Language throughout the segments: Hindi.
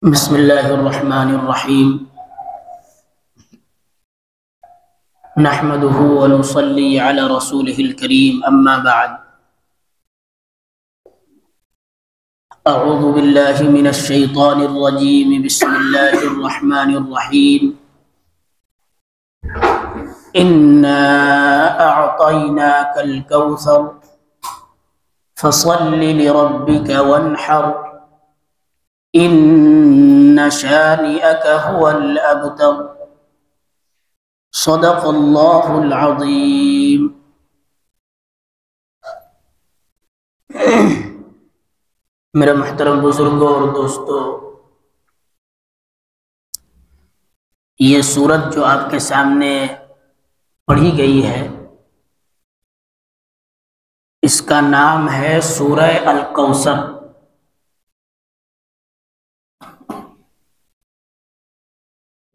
बिस्मिल्लाहिर्रहमानिर्रहीम नहमदुहु व नुसल्ली अला रसूलिहिल करीम अम्मा बअद अऊज़ु बिल्लाहि मिनश शैतानिर रजीम बिस्मिल्लाहिर्रहमानिर्रहीम इन्ना अअतैनाकल कौसर फसल्लि लिरब्बिका वन्हर इन्न शानिअक हुवल अबतर सदक़ल्लाहुल अज़ीम। मेरे मुहतरम बुजुर्गों और दोस्तों, ये सूरत जो आपके सामने पढ़ी गई है, इसका नाम है सूरह अल कौसर।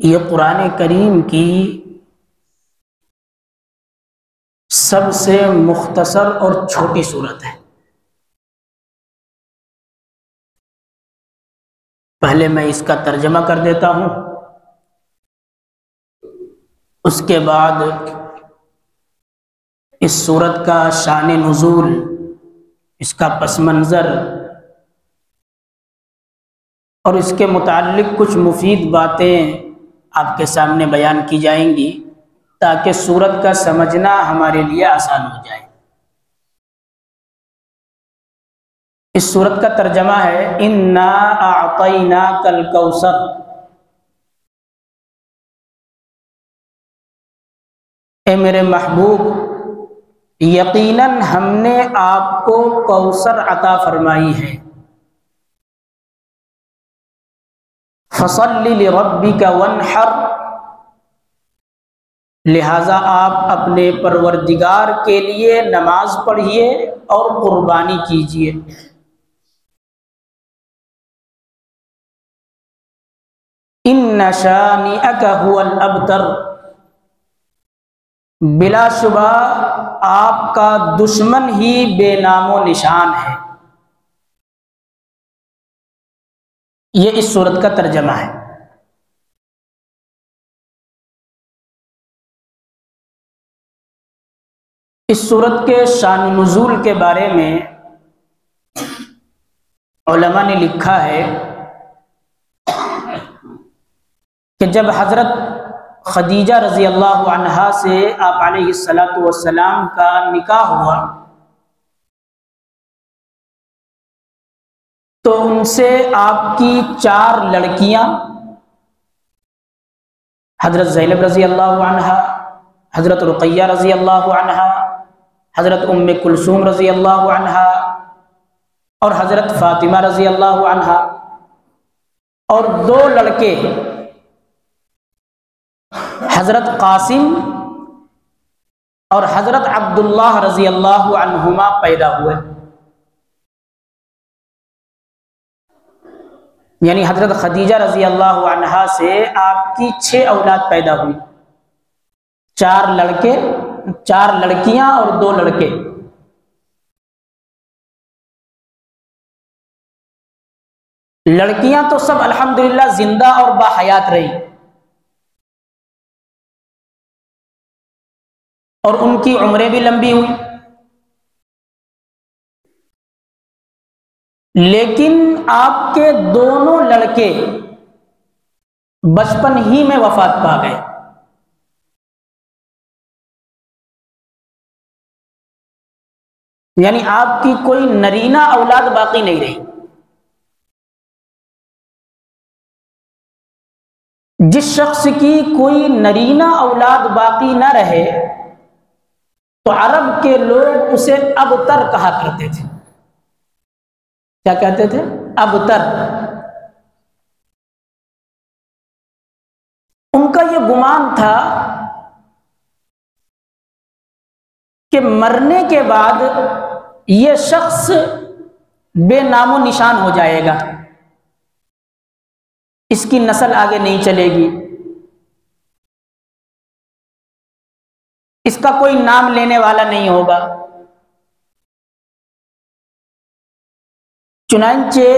ये कुरान करीम की सबसे मुख्तसर और छोटी सूरत है। पहले मैं इसका तर्जमा कर देता हूँ, उसके बाद इस सूरत का शान नुज़ूल, इसका पस मंज़र और इसके मुताल्लिक़ कुछ मुफीद बातें आपके सामने बयान की जाएंगी ताकि सूरत का समझना हमारे लिए आसान हो जाए। इस सूरत का तर्जमा है इन्ना अअतैनाकल कौसर। ए मेरे महबूब, यकीनन हमने आपको कौसर अता फरमाई है। फसल्लि लिरब्बिका वन्हर, लिहाजा आप अपने परवरदिगार के लिए नमाज पढ़िए और कुर्बानी कीजिए। इन्न शानिअक हुवल अबतर, बिलाशुबा आपका दुश्मन ही बेनामो निशान है। ये इस सूरत का तर्जमा है। इस सूरत के शान नुज़ूल के बारे में उलमा ने लिखा है कि जब हज़रत खदीजा रज़ी अल्लाह अन्हा से आप अलैहिस्सलातु वस्सलाम का निकाह हुआ तो उनसे आपकी 4 लड़कियां, हज़रत ज़ैनब रज़ी अल्लाह अन्हा, हज़रत रुक़ैया रज़ी अल्लाह अन्हा, हज़रत उम्मे कुलसूम रज़ी अल्लाह अन्हा और हज़रत फ़ातिमा रज़ी अल्लाह अन्हा, और 2 लड़के हज़रत कासिम और हज़रत अब्दुल्लाह रज़ी अल्लाह अन्हुमा पैदा हुए। यानी हज़रत खदीजा रज़ी अल्लाह अन्हा से आपकी 6 औलाद पैदा हुई, 4 लड़के, 4 लड़कियां और 2 लड़के। लड़कियां तो सब अल्हम्दुलिल्लाह जिंदा और बाहयात रही और उनकी उम्रें भी लंबी हुई, लेकिन आपके दोनों लड़के बचपन ही में वफात पा गए। यानी आपकी कोई नरीना औलाद बाकी नहीं रही। जिस शख्स की कोई नरीना औलाद बाकी ना रहे तो अरब के लोग उसे अबतर कहा करते थे। क्या कहते थे? अबतर। उनका यह गुमान था कि मरने के बाद यह शख्स बेनामो निशान हो जाएगा, इसकी नस्ल आगे नहीं चलेगी, इसका कोई नाम लेने वाला नहीं होगा। चुनांचे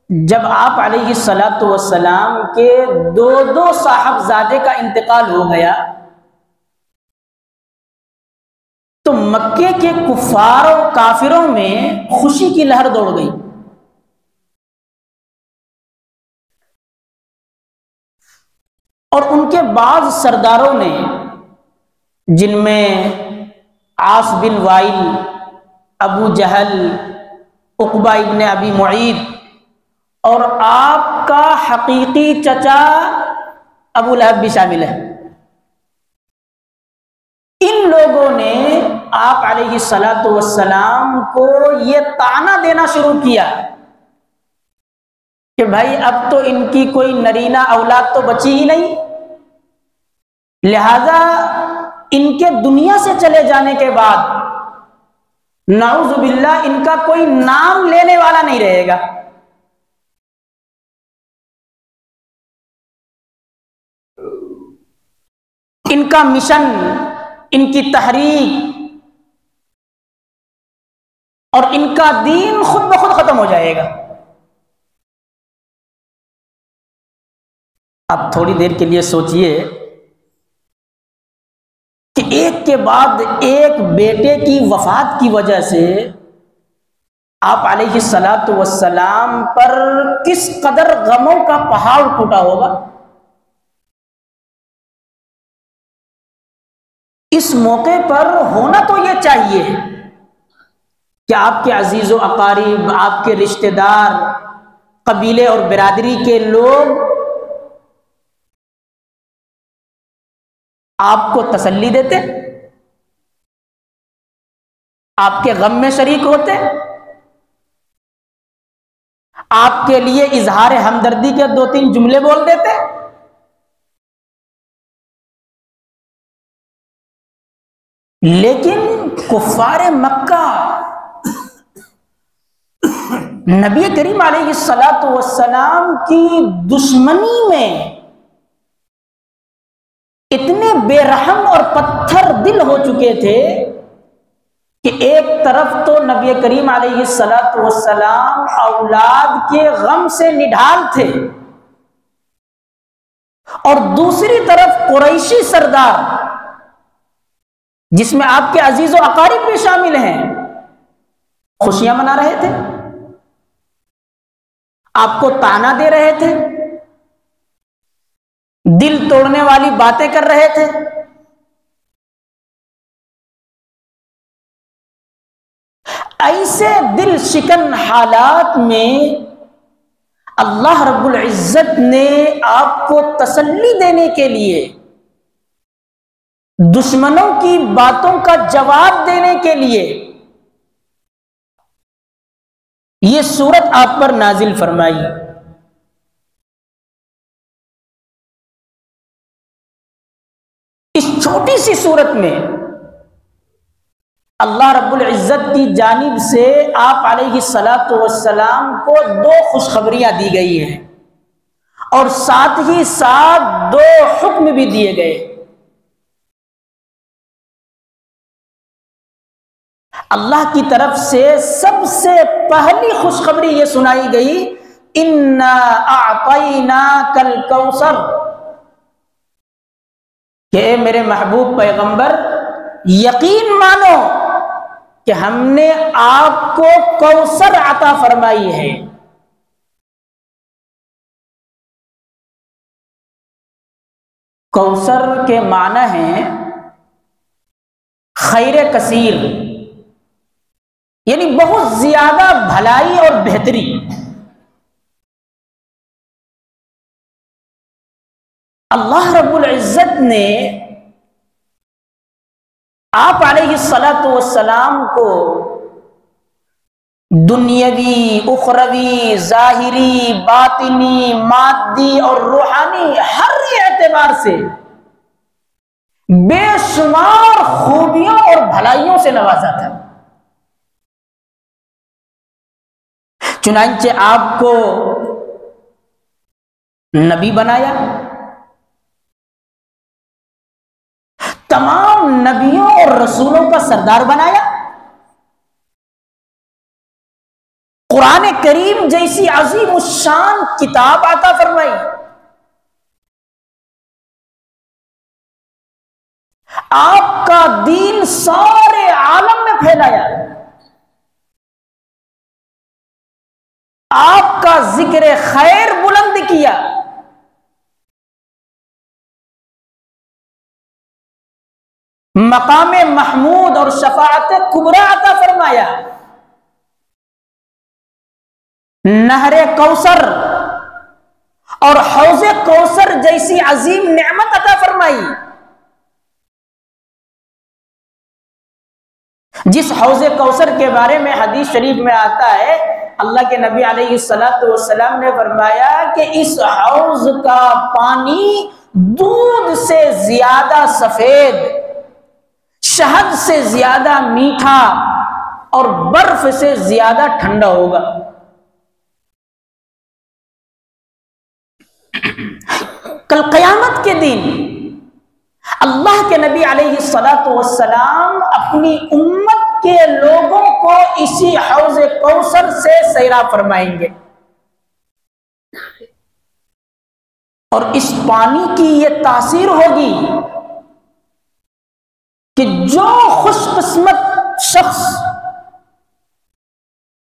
जब आप अलैहिस्सलातु वस्सलाम के दो दो साहबजादे का इंतकाल हो गया तो मक्के के कुफार और काफिरों में खुशी की लहर दौड़ गई। और उनके बाद सरदारों ने, जिनमें आस बिन वाइल, अबू जहल, उक़बा इब्ने अबी मुईद और आपका हकीकी चचा अबू लहब भी शामिल है, इन लोगों ने आप अलैहिस्सलातु वस्सलाम को ये ताना देना शुरू किया कि भाई अब तो इनकी कोई नरीना औलाद तो बची ही नहीं, लिहाजा इनके दुनिया से चले जाने के बाद नाउज़ु बिल्लाह इनका कोई नाम लेने वाला नहीं रहेगा। इनका मिशन, इनकी तहरीक और इनका दीन खुद ब खुद खत्म हो जाएगा। अब थोड़ी देर के लिए सोचिए कि एक के बाद एक बेटे की वफात की वजह से आप अलैहिस्सलातु वस्सलाम पर किस कदर गमों का पहाड़ टूटा होगा। इस मौके पर होना तो यह चाहिए कि आपके अजीज़ो अकारीब, आपके रिश्तेदार, कबीले और बिरादरी के लोग आपको तसल्ली देते, आपके गम में शरीक होते, आपके लिए इजहार हमदर्दी के दो तीन जुमले बोल देते। लेकिन कुफ्फारे मक्का नबी करीम अलैहिस्सलातु वस्सलाम की दुश्मनी में इतने बेरहम और पत्थर दिल हो चुके थे कि एक तरफ तो नबी करीम अलैहिस्सलातु वस्सलाम औलाद के गम से निढाल थे और दूसरी तरफ कुरैशी सरदार, जिसमें आपके अजीज और अकारिब भी शामिल हैं, खुशियां मना रहे थे, आपको ताना दे रहे थे, दिल तोड़ने वाली बातें कर रहे थे। ऐसे दिल शिकन हालात में अल्लाह रब्बुल इज्जत ने आपको तसल्ली देने के लिए, दुश्मनों की बातों का जवाब देने के लिए यह सूरत आप पर नाजिल फरमाई। इस छोटी सी सूरत में अल्लाह रब्बुल इज्जत की जानिब से आप अलैहिस्सलातु वस्सलाम को दो खुशखबरियां दी गई हैं और साथ ही साथ दो हुक्म भी दिए गए। अल्लाह की तरफ से सबसे पहली खुशखबरी यह सुनाई गई, इन्ना अअतैना कल कौसर, कि मेरे महबूब पैगंबर यकीन मानो कि हमने आपको कौसर अता फरमाई है। कौसर के माना है खैर कसीर, यानी बहुत ज्यादा भलाई और बेहतरी। अल्लाह रब्बुल इज्जत ने आप अलैहिस्सलातु वस्सलाम को दुनियावी, उखरवी, जाहिरी, बातिनी, मादी और रूहानी हर एतबार से बेशुमार खूबियों और भलाइयों से नवाजा था। चुनांचे आपको नबी बनाया, तमाम नबियों और रसूलों का सरदार बनाया, कुरान करीम जैसी अजीम शान किताब अता फरमाई, आपका दीन सारे आलम में फैलाया, आपका जिक्र खैर बुलंद किया, मकाम महमूद और शफाअत कुबरा अता फरमाया, नहरे कौसर और हौजे कौसर जैसी अजीम नेमत अता फरमाई, जिस हौजे कौसर के बारे में हदीस शरीफ में आता है, अल्लाह के नबी अलैहिस्सलातु वस्सलाम ने फरमाया कि इस हौज का पानी दूध से ज्यादा सफेद, शहद से ज्यादा मीठा और बर्फ से ज्यादा ठंडा होगा। कल क़यामत के दिन अल्लाह के नबी अलैहिस्सलातु वस्सलाम अपनी उम्मत के लोगों को इसी हौज़े कौसर से सैरा फरमाएंगे और इस पानी की यह तासीर होगी कि जो खुशकिस्मत शख्स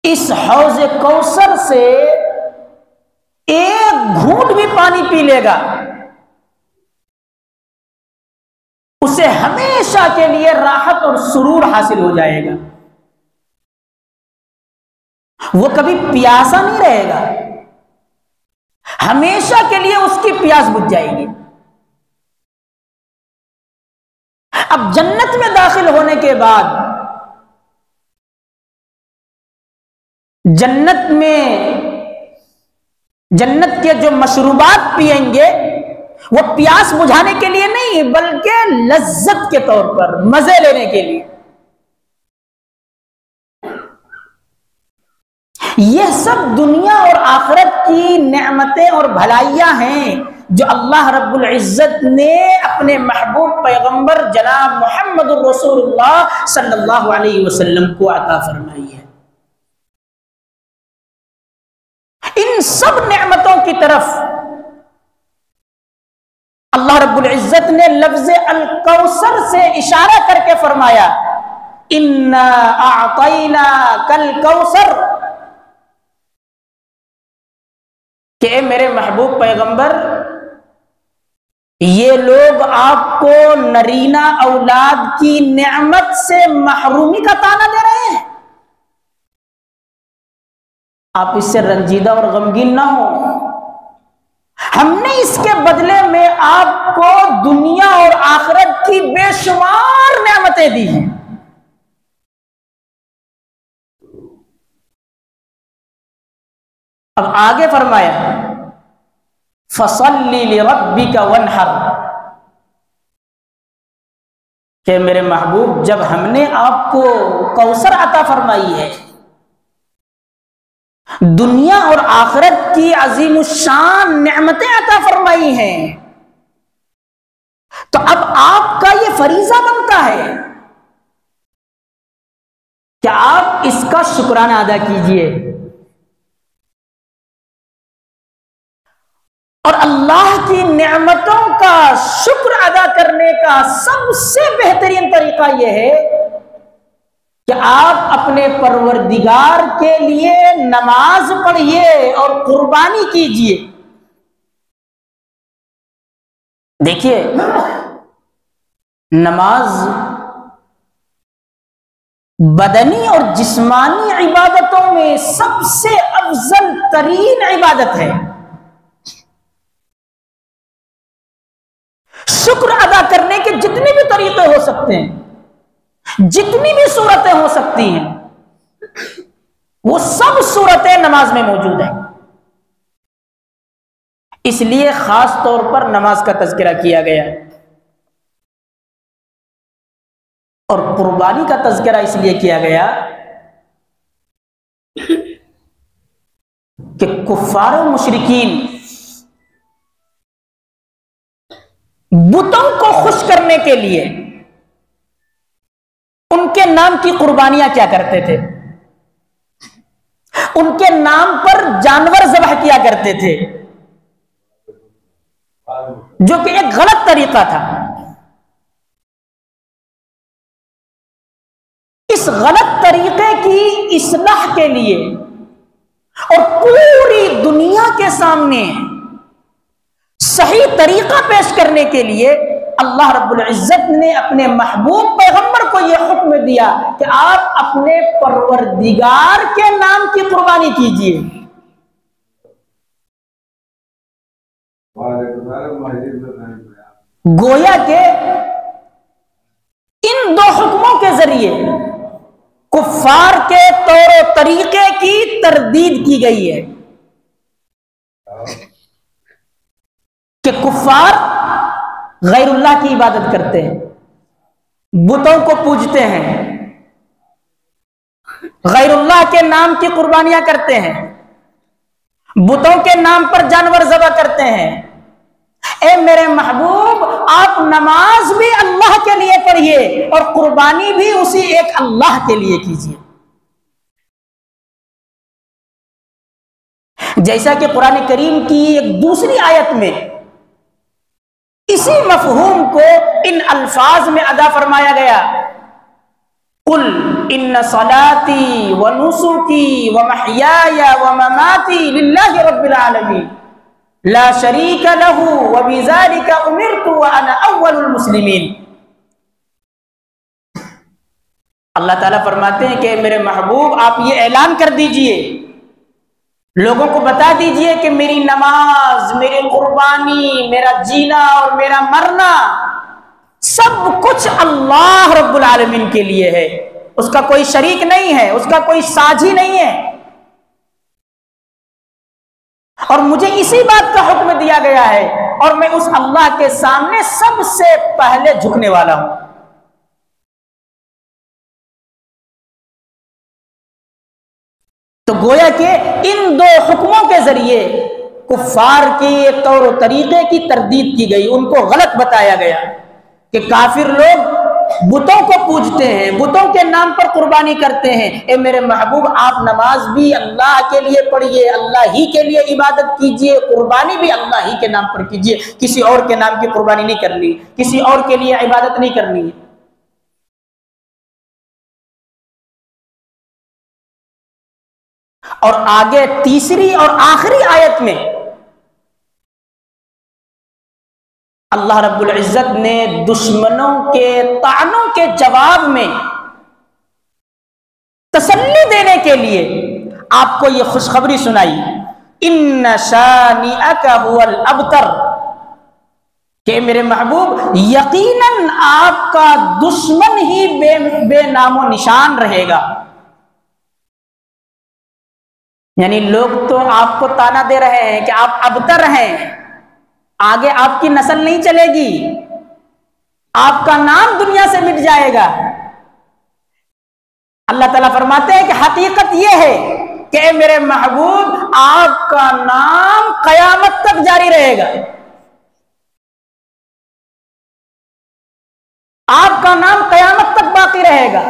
इस हौज़े कौसर से एक घूंट भी पानी पी लेगा, उसे हमेशा के लिए राहत और सुरूर हासिल हो जाएगा। वो कभी प्यासा नहीं रहेगा, हमेशा के लिए उसकी प्यास बुझ जाएगी। अब जन्नत में दाखिल होने के बाद जन्नत के जो मशरूबात पिएंगे वो प्यास बुझाने के लिए नहीं, बल्कि लज्जत के तौर पर, मजे लेने के लिए। यह सब दुनिया और आखिरत की नेमतें और भलाइयां हैं जो अल्लाह रब्बुल इज्जत ने अपने महबूब पैगंबर जनाब मोहम्मदुर रसूलुल्लाह सल्लल्लाहु अलैहि वसल्लम को अता फरमाई है। इन सब नेमतों की तरफ अल्लाह रब्बुल इज्जत ने लफ्ज़ अल कौसर से इशारा करके फरमाया, इन्ना आतैना कल कौसर, कि मेरे महबूब पैगंबर, ये लोग आपको नरीना औलाद की नेमत से महरूमी का ताना दे रहे हैं। आप इससे रंजीदा और गमगीन ना हो, हमने इसके बदले में आपको दुनिया और आखिरत की बेशुमार नेमतें दी हैं। अब आगे फरमाया, फसल्ली लिरब्बिका वन्हर, कि मेरे महबूब, जब हमने आपको कौसर अता फरमाई है, दुनिया और आखिरत की अजीमुशान नेमतें अता फरमाई हैं, तो अब आपका यह फरीजा बनता है कि आप इसका शुक्राना अदा कीजिए और अल्लाह की नेमतों का शुक्र अदा करने का सबसे बेहतरीन तरीका यह है कि आप अपने परवरदिगार के लिए नमाज पढ़िए और कुर्बानी कीजिए। देखिए, नमाज बदनी और जिस्मानी इबादतों में सबसे अफजल तरीन इबादत है। शुक्र अदा करने के जितने भी तरीके हो सकते हैं, जितनी भी सूरतें हो सकती हैं, वो सब सूरतें नमाज में मौजूद हैं। इसलिए खास तौर पर नमाज का तज़किरा किया गया और कुर्बानी का तज़किरा इसलिए किया गया कि कुफ्फार और मुशरिकीन बुतों को खुश करने के लिए उनके नाम की कुर्बानियां क्या करते थे। उनके नाम पर जानवर ज़बह किया करते थे, जो कि एक गलत तरीका था। इस गलत तरीके की इस्लाह के लिए और पूरी दुनिया के सामने सही तरीका पेश करने के लिए अल्लाह रब्बुल इज्जत ने अपने महबूब पैगंबर को यह हुक्म दिया कि आप अपने परवरदिगार के नाम की कुर्बानी कीजिए। गोया के इन दो हुक्मों के जरिए कुफ्फार के तौर तरीके की तरदीद की गई है कि कुफ्फार गैरुल्लाह की इबादत करते हैं, बुतों को पूजते हैं, गैरुल्लाह के नाम की कुर्बानियां करते हैं, बुतों के नाम पर जानवर ज़बह करते हैं। ए मेरे महबूब, आप नमाज भी अल्लाह के लिए पढ़िए और कुर्बानी भी उसी एक अल्लाह के लिए कीजिए। जैसा कि कुरान करीम की एक दूसरी आयत में इसी मफहूम को इन अल्फाज में अदा फरमाया गया, कुल इन्ना सलाती व नुसुकी व महयाया व ममाती लिल्लाहि रब्बिल आलमीन ला शरीका लहू व बिज़ालिका उमिरतु व अना अव्वलुल मुस्लिमीन। अल्लाह ताला फरमाते हैं कि मेरे महबूब, आप ये ऐलान कर दीजिए, लोगों को बता दीजिए कि मेरी नमाज, मेरी कुर्बानी, मेरा जीना और मेरा मरना सब कुछ अल्लाह रब्बुल आलमीन के लिए है। उसका कोई शरीक नहीं है, उसका कोई साझी नहीं है, और मुझे इसी बात का हुक्म दिया गया है और मैं उस अल्लाह के सामने सबसे पहले झुकने वाला हूं। तो गोया के इन दो हुक्मों के जरिए कुफ्फार की एक तौर तरीके की तरदीद की गई, उनको गलत बताया गया कि काफिर लोग बुतों को पूजते हैं, बुतों के नाम पर कुर्बानी करते हैं। ए मेरे महबूब, आप नमाज भी अल्लाह के लिए पढ़िए, अल्लाह ही के लिए इबादत कीजिए, कुर्बानी भी अल्लाह ही के नाम पर कीजिए। किसी और के नाम की कुर्बानी नहीं करनी, किसी और के लिए इबादत नहीं करनी है। और आगे तीसरी और आखिरी आयत में अल्लाह रब्बुल इज्जत ने दुश्मनों के तानों के जवाब में तसल्ली देने के लिए आपको यह खुशखबरी सुनाई, इन्ना शानिअका हुवल अबतर, कि मेरे महबूब यकीनन आपका दुश्मन ही बेनामो निशान रहेगा। यानी लोग तो आपको ताना दे रहे हैं कि आप अबतर हैं, आगे आपकी नस्ल नहीं चलेगी, आपका नाम दुनिया से मिट जाएगा। अल्लाह ताला फरमाते हैं कि हकीकत यह है कि मेरे महबूब, आपका नाम कयामत तक जारी रहेगा, आपका नाम कयामत तक बाकी रहेगा।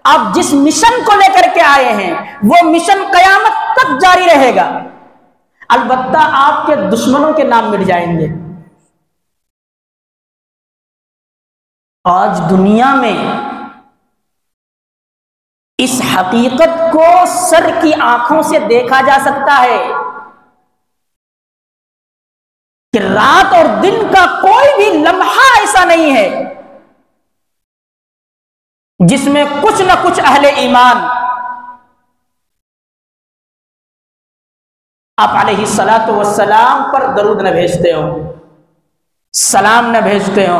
आप जिस मिशन को लेकर के आए हैं वो मिशन कयामत तक जारी रहेगा। अलबत्ता आपके दुश्मनों के नाम मिट जाएंगे। आज दुनिया में इस हकीकत को सर की आंखों से देखा जा सकता है कि रात और दिन का कोई भी लम्हा ऐसा नहीं है जिसमें कुछ न कुछ अहले ईमान आप अलैहिस्सलातु वस्सलाम पर दरूद न भेजते हो, सलाम न भेजते हो,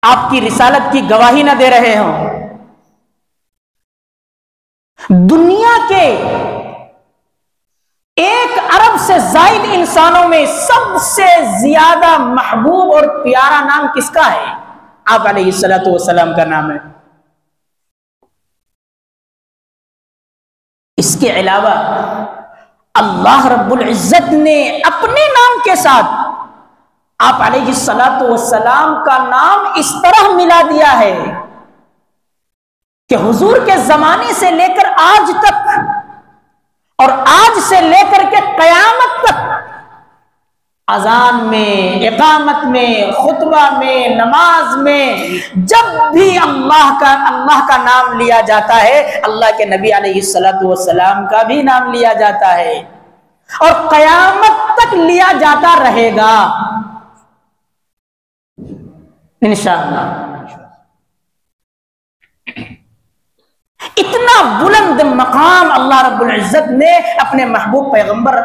आपकी रिसालत की गवाही न दे रहे हो। दुनिया के 1 अरब से जायद इंसानों में सबसे ज्यादा महबूब और प्यारा नाम किसका है? आप अलैहिस्सलातु वस्सलाम का नाम है। इसके अलावा अल्लाह रब्बुल इज्जत ने अपने नाम के साथ आप अलैहिस्सलातु वस्सलाम का नाम इस तरह मिला दिया है कि हुजूर के जमाने से लेकर आज तक और आज से लेकर के कयामत तक अजान में, इकामत में, खुतबा में, नमाज में जब भी अल्लाह का नाम लिया जाता है, अल्लाह के नबी अलैहिस्सलातु वस्सलाम का भी नाम लिया जाता है और कयामत तक लिया जाता रहेगा इंशाअल्लाह। इतना बुलंद मकाम अल्लाह रब्बुल इज्जत ने अपने महबूब पैगंबर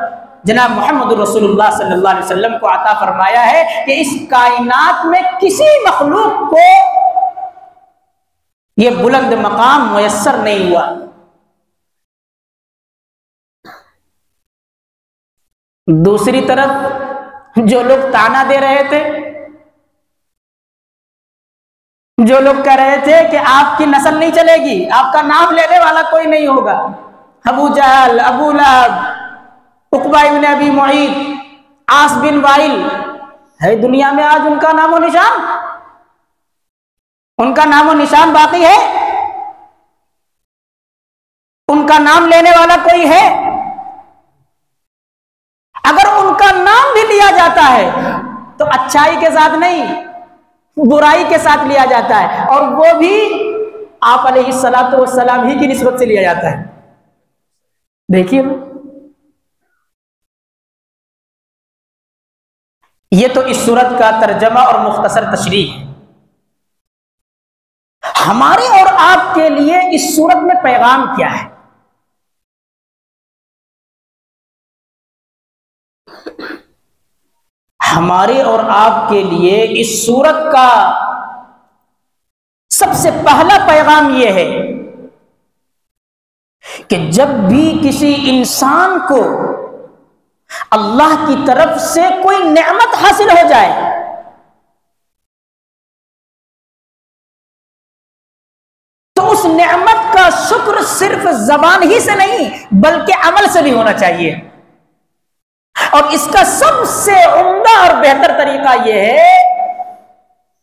जनाब मोहम्मद रसूलुल्लाह सल्लल्लाहु अलैहि वसल्लम को अता फरमाया है कि इस कायनात में किसी मखलूक को यह बुलंद मकाम मुयस्सर नहीं हुआ। दूसरी तरफ जो लोग ताना दे रहे थे, जो लोग कह रहे थे कि आपकी नस्ल नहीं चलेगी, आपका नाम लेने वाला कोई नहीं होगा, अबू जहल, अबू लहब, उक़बा इब्न अबी मुईत, आस बिन वाइल, है दुनिया में आज उनका नामो निशान? उनका नामो निशान बाकी है? उनका नाम लेने वाला कोई है? अगर उनका नाम भी लिया जाता है तो अच्छाई के साथ नहीं, बुराई के साथ लिया जाता है, और वो भी आप अलैहिस्सलातु वस्सलाम ही की निस्बत से लिया जाता है। देखिए, ये तो इस सूरत का तर्जमा और मुख्तसर तशरीह है। हमारे और आपके लिए इस सूरत में पैगाम क्या है? हमारे और आपके लिए इस सूरत का सबसे पहला पैगाम यह है कि जब भी किसी इंसान को अल्लाह की तरफ से कोई नेमत हासिल हो जाए तो उस नेमत का शुक्र सिर्फ जबान ही से नहीं बल्कि अमल से भी होना चाहिए। और इसका सबसे उम्दा और बेहतर तरीका यह है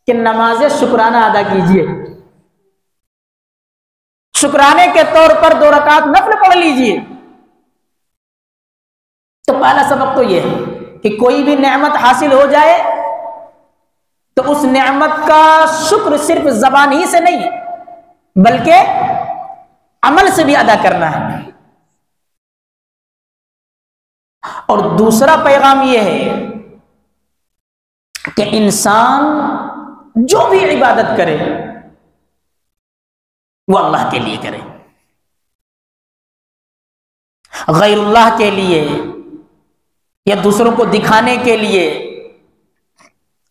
कि नमाज शुक्राना अदा कीजिए। शुक्राने के तौर पर 2 रकात नफल पढ़ लीजिए। तो पहला सबक तो यह है कि कोई भी नेमत हासिल हो जाए तो उस नेमत का शुक्र सिर्फ जबान ही से नहीं बल्कि अमल से भी अदा करना है। और दूसरा पैगाम यह है कि इंसान जो भी इबादत करे वो अल्लाह के लिए करे, गैरुल्लाह के लिए या दूसरों को दिखाने के लिए,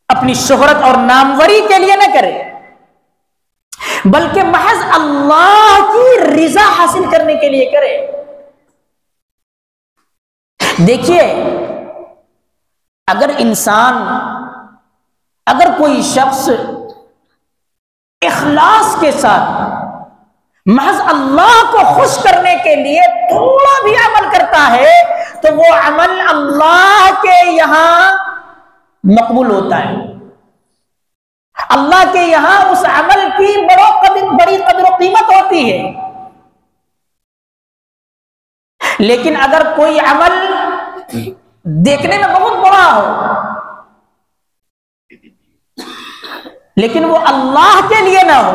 अपनी शोहरत और नामवरी के लिए न करे, बल्कि महज अल्लाह की रिजा हासिल करने के लिए करे। देखिए, अगर कोई शख्स इखलास के साथ महज अल्लाह को खुश करने के लिए थोड़ा भी अमल करता है तो वो अमल अल्लाह के यहां मकबूल होता है। अल्लाह के यहां उस अमल की बड़ी कदर और कीमत होती है। लेकिन अगर कोई अमल देखने में बहुत बड़ा हो लेकिन वो अल्लाह के लिए ना हो,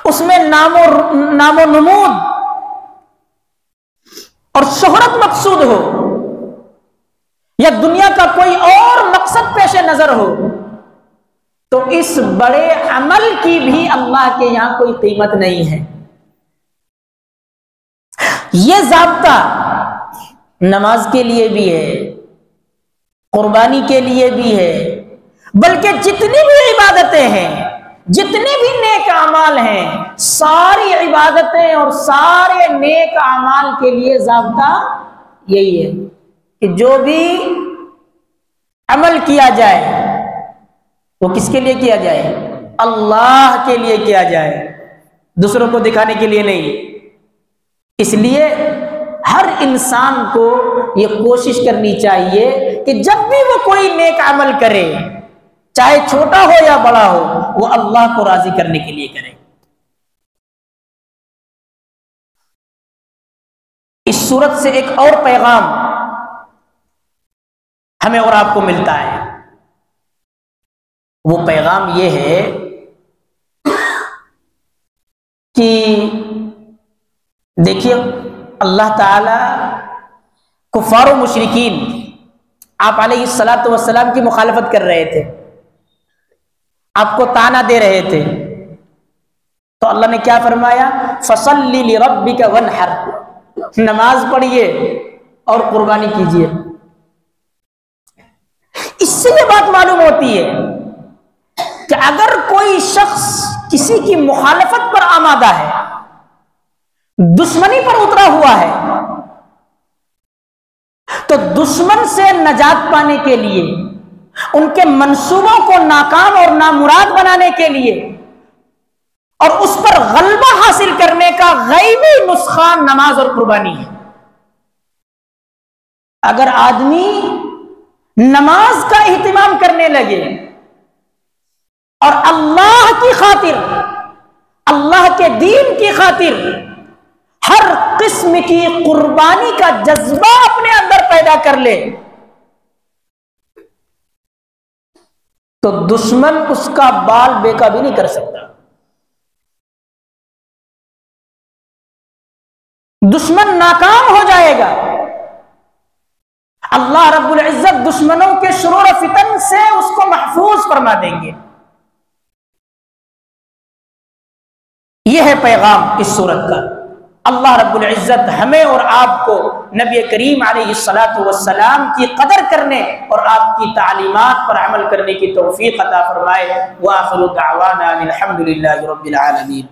उसमें नामो नमूद और शोहरत मकसूद हो या दुनिया का कोई और मकसद पेश नजर हो, तो इस बड़े अमल की भी अल्लाह के यहां कोई कीमत नहीं है। यह ज़ाब्ता नमाज के लिए भी है, कुर्बानी के लिए भी है, बल्कि जितनी भी इबादतें हैं, जितने भी नेक अमाल हैं, सारी इबादतें और सारे नेक अमाल के लिए ज़ाब्ता यही है कि जो भी अमल किया जाए वो किसके लिए किया जाए? अल्लाह के लिए किया जाए, दूसरों को दिखाने के लिए नहीं। इसलिए हर इंसान को ये कोशिश करनी चाहिए कि जब भी वो कोई नेक अमल करे, चाहे छोटा हो या बड़ा हो, वो अल्लाह को राजी करने के लिए करे। इस सूरत से एक और पैगाम हमें और आपको मिलता है। वो पैगाम ये है कि देखिए, अल्लाह ताला कुफार व मुशरिकीन आप अलैहिस्सलातु वस्सलाम की मुखालफत कर रहे थे, आपको ताना दे रहे थे, तो अल्लाह ने क्या फरमाया, फसल्लि लिरब्बिका वन्हर, नमाज पढ़िए और कुर्बानी कीजिए। इससे ये बात मालूम होती है कि अगर कोई शख्स किसी की मुखालफत पर आमादा है, दुश्मनी पर उतरा हुआ है, तो दुश्मन से नजात पाने के लिए, उनके मंसूबों को नाकाम और नामुराद बनाने के लिए और उस पर गलबा हासिल करने का गैबी नुस्खा नमाज और कुर्बानी है। अगर आदमी नमाज का इहतिमाम करने लगे और अल्लाह की खातिर, अल्लाह के दीन की खातिर हर किस्म की कुर्बानी का जज्बा अपने अंदर पैदा कर ले, तो दुश्मन उसका बाल बेका भी नहीं कर सकता। दुश्मन नाकाम हो जाएगा। अल्लाह रब्बुल इज्जत दुश्मनों के शुरूर फितन से उसको महफूज फरमा देंगे। यह है पैगाम इस सूरत का। अल्लाह रब्बुल इज्जत हमें और आपको नबी करीम अलैहिस्सलातु वस्सलाम की कदर करने और आपकी तालीमात पर अमल करने की तौफीक अता फरमाए। व आखिरु दावाना अनिल हम्दुलिल्लाहि रब्बिल आलमीन।